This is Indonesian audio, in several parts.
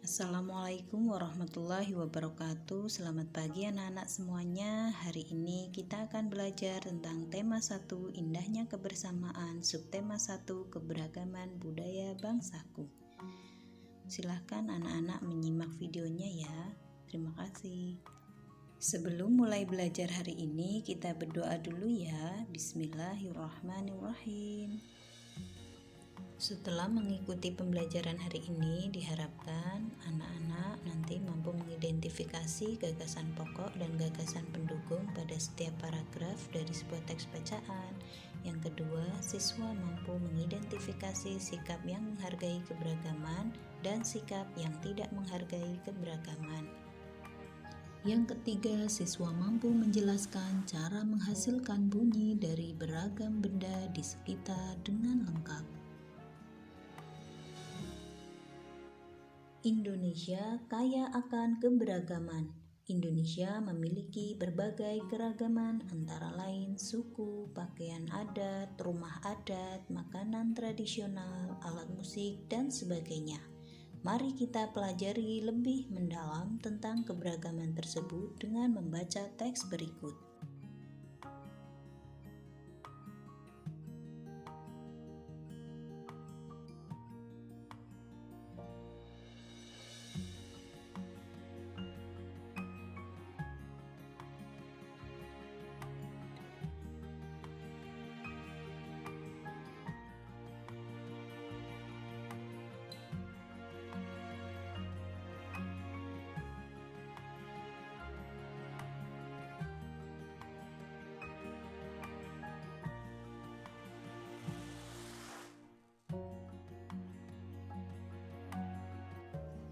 Assalamualaikum warahmatullahi wabarakatuh. Selamat pagi anak-anak semuanya. Hari ini kita akan belajar tentang tema 1 indahnya kebersamaan, subtema 1 keberagaman budaya bangsaku. Silahkan anak-anak menyimak videonya ya. Terima kasih. Sebelum mulai belajar hari ini, kita berdoa dulu ya. Bismillahirrahmanirrahim. Setelah mengikuti pembelajaran hari ini, diharapkan anak-anak nanti mampu mengidentifikasi gagasan pokok dan gagasan pendukung pada setiap paragraf dari sebuah teks bacaan. Yang kedua, siswa mampu mengidentifikasi sikap yang menghargai keberagaman dan sikap yang tidak menghargai keberagaman. Yang ketiga, siswa mampu menjelaskan cara menghasilkan bunyi dari beragam benda di sekitar dengan lengkap. Indonesia kaya akan keberagaman. Indonesia memiliki berbagai keragaman antara lain suku, pakaian adat, rumah adat, makanan tradisional, alat musik, dan sebagainya. Mari kita pelajari lebih mendalam tentang keberagaman tersebut dengan membaca teks berikut.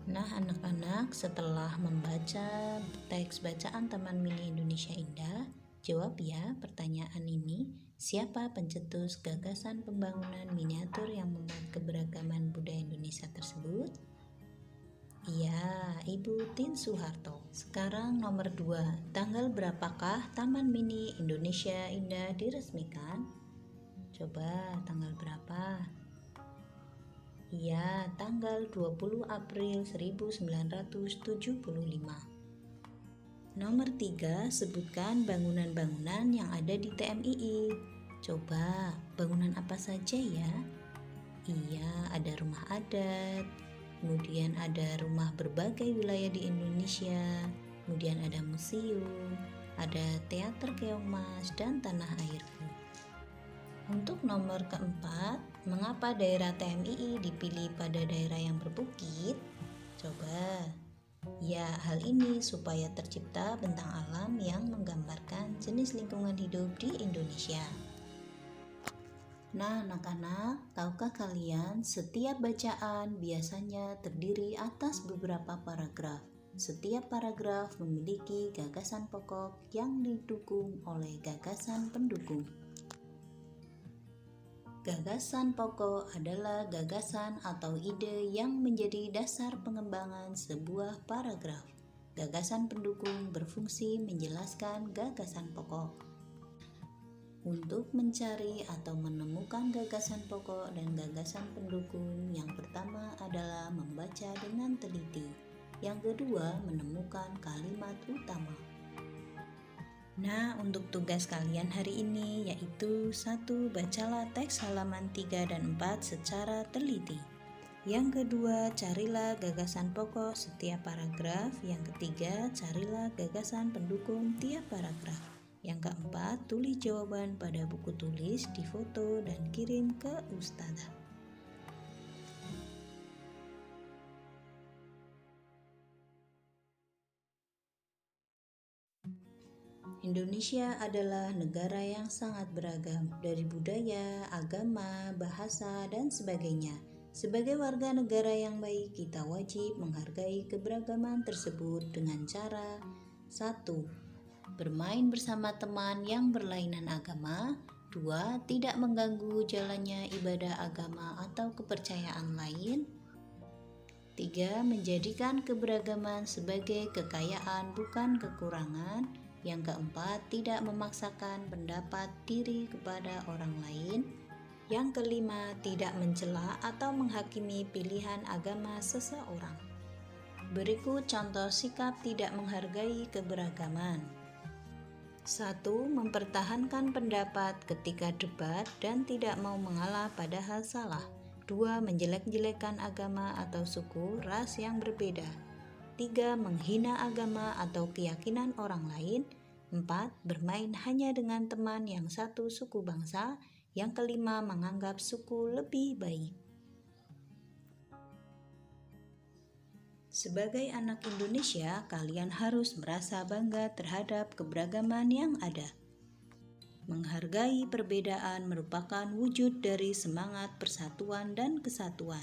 Nah anak-anak, setelah membaca teks bacaan Taman Mini Indonesia Indah, jawab ya pertanyaan ini. Siapa pencetus gagasan pembangunan miniatur yang memuat keberagaman budaya Indonesia tersebut? Iya, Ibu Tien Soeharto. Sekarang nomor 2, tanggal berapakah Taman Mini Indonesia Indah diresmikan? Coba tanggal berapa? Iya, tanggal 20 April 1975. Nomor 3, sebutkan bangunan-bangunan yang ada di TMII. Coba, bangunan apa saja ya? Iya, ada rumah adat, kemudian ada rumah berbagai wilayah di Indonesia, kemudian ada museum, ada teater keong mas, dan tanah airku. Untuk nomor keempat, mengapa daerah TMII dipilih pada daerah yang berbukit? Coba. Ya, hal ini supaya tercipta bentang alam yang menggambarkan jenis lingkungan hidup di Indonesia. Nah, anak-anak, tahukah kalian setiap bacaan biasanya terdiri atas beberapa paragraf. Setiap paragraf memiliki gagasan pokok yang didukung oleh gagasan pendukung. Gagasan pokok adalah gagasan atau ide yang menjadi dasar pengembangan sebuah paragraf. Gagasan pendukung berfungsi menjelaskan gagasan pokok. Untuk mencari atau menemukan gagasan pokok dan gagasan pendukung, yang pertama adalah membaca dengan teliti. Yang kedua, menemukan kalimat utama. Nah, untuk tugas kalian hari ini yaitu 1. Bacalah teks halaman 3 dan 4 secara teliti. Yang kedua, carilah gagasan pokok setiap paragraf. Yang ketiga, carilah gagasan pendukung tiap paragraf. Yang keempat, tulis jawaban pada buku tulis, difoto, dan kirim ke ustadzah. Indonesia adalah negara yang sangat beragam dari budaya, agama, bahasa, dan sebagainya. Sebagai warga negara yang baik, kita wajib menghargai keberagaman tersebut dengan cara 1. Bermain bersama teman yang berlainan agama. 2. Tidak mengganggu jalannya ibadah agama atau kepercayaan lain. 3. Menjadikan keberagaman sebagai kekayaan bukan kekurangan. Yang keempat, tidak memaksakan pendapat diri kepada orang lain. Yang kelima, tidak mencela atau menghakimi pilihan agama seseorang. Berikut contoh sikap tidak menghargai keberagaman. 1. Mempertahankan pendapat ketika debat dan tidak mau mengalah padahal salah. 2. Menjelek-jelekan agama atau suku, ras yang berbeda. 3. Menghina agama atau keyakinan orang lain. 4. Bermain hanya dengan teman yang satu suku bangsa. Yang kelima, menganggap suku lebih baik. Sebagai anak Indonesia, kalian harus merasa bangga terhadap keberagaman yang ada. Menghargai perbedaan merupakan wujud dari semangat persatuan dan kesatuan.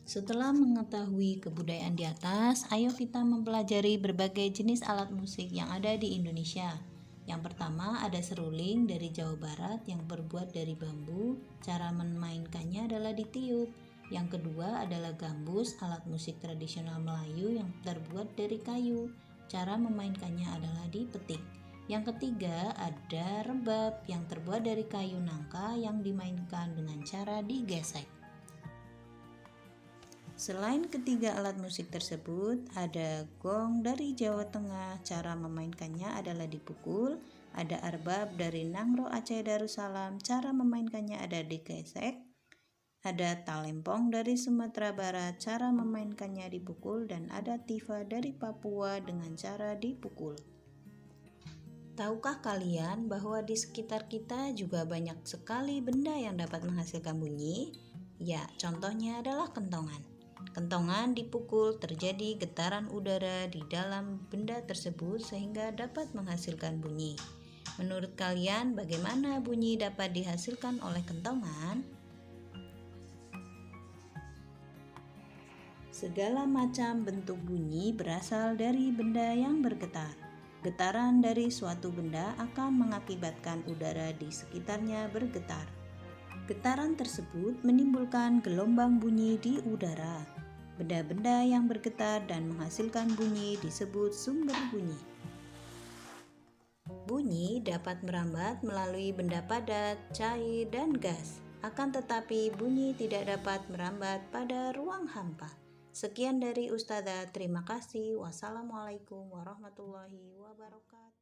Setelah mengetahui kebudayaan di atas, ayo kita mempelajari berbagai jenis alat musik yang ada di Indonesia. Yang pertama ada seruling dari Jawa Barat yang terbuat dari bambu. Cara memainkannya adalah ditiup. Yang kedua adalah gambus, alat musik tradisional Melayu yang terbuat dari kayu. Cara memainkannya adalah dipetik. Yang ketiga ada rebab yang terbuat dari kayu nangka yang dimainkan dengan cara digesek. Selain ketiga alat musik tersebut, ada gong dari Jawa Tengah, cara memainkannya adalah dipukul. Ada arbab dari Nangro Aceh Darussalam, cara memainkannya ada digesek. Ada talempong dari Sumatera Barat, cara memainkannya dipukul. Dan ada tifa dari Papua dengan cara dipukul. Tahukah kalian bahwa di sekitar kita juga banyak sekali benda yang dapat menghasilkan bunyi? Ya, contohnya adalah kentongan. Kentongan dipukul, terjadi getaran udara di dalam benda tersebut sehingga dapat menghasilkan bunyi. Menurut kalian, bagaimana bunyi dapat dihasilkan oleh kentongan? Segala macam bentuk bunyi berasal dari benda yang bergetar. Getaran dari suatu benda akan mengakibatkan udara di sekitarnya bergetar. Getaran tersebut menimbulkan gelombang bunyi di udara. Benda-benda yang bergetar dan menghasilkan bunyi disebut sumber bunyi. Bunyi dapat merambat melalui benda padat, cair, dan gas. Akan tetapi bunyi tidak dapat merambat pada ruang hampa. Sekian dari Ustazah, terima kasih. Wassalamualaikum warahmatullahi wabarakatuh.